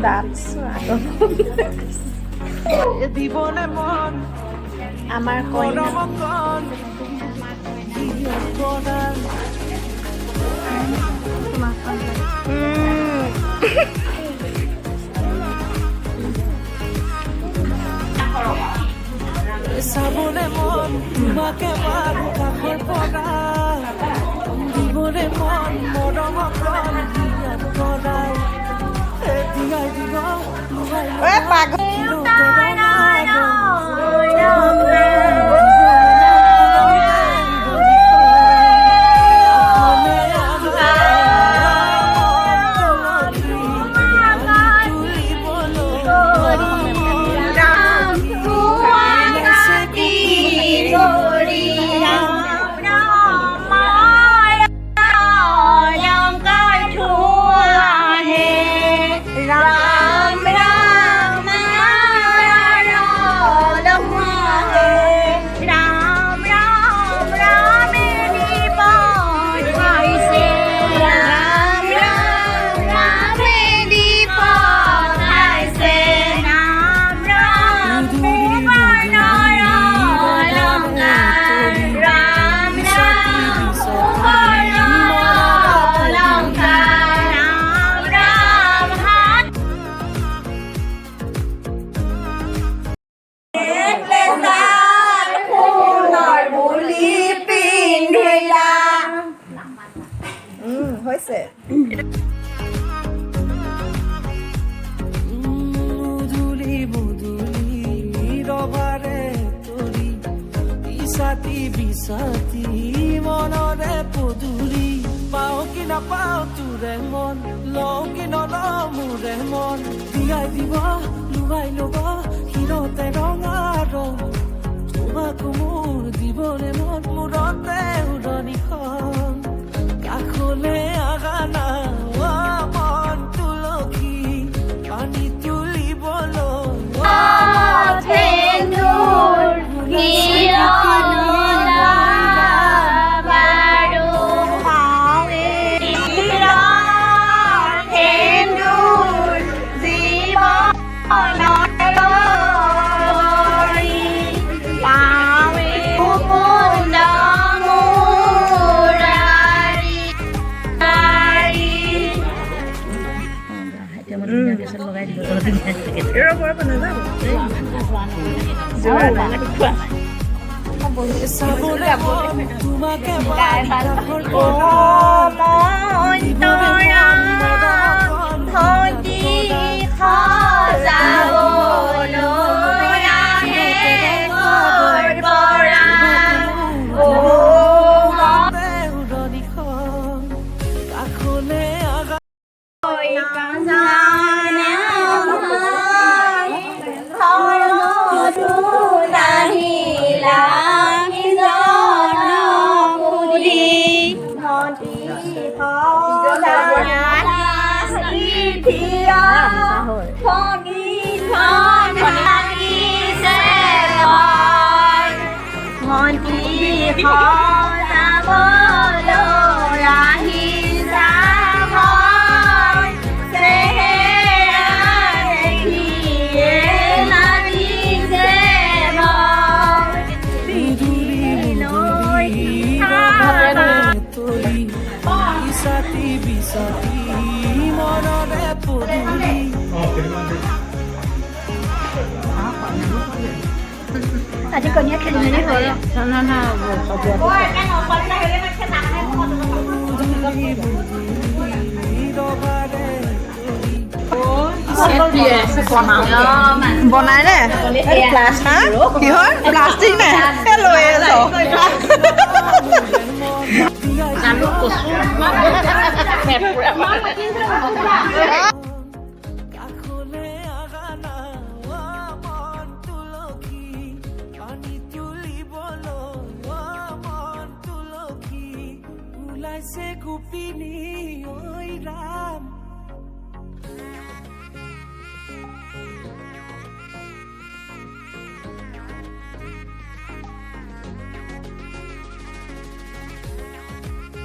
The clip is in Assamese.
That's আমাৰ কইনা চাবনে মন তোমাকে বাৰু কাষৰ পৰা দিবনে মন মৰম অকণ দিয়াত পৰাই এতিয়াই দিব হৈছে মুধুলি মুধুলি ৰবাৰে তৰি ইছাতি বিছাতি মনৰে পদুলি পাওঁ কি নাপাওঁ তোৰে মন লওঁ কি নলওঁ মোৰে মন দিয়াই দিব লুৱাই ল'ব শিৰতে ৰঙা ৰং তোমাকো মোৰ দিবলে মন মূৰতে উৰণিখন কাষলে আগানা মন তুলসী পানী তুলিবলৈ তোমাকে আজি কনিয়া খেলি মেলি হ'ল বনাই নে কিহৰ প্লাষ্টিক নে লৈ আলু কচু Se kupini oi ram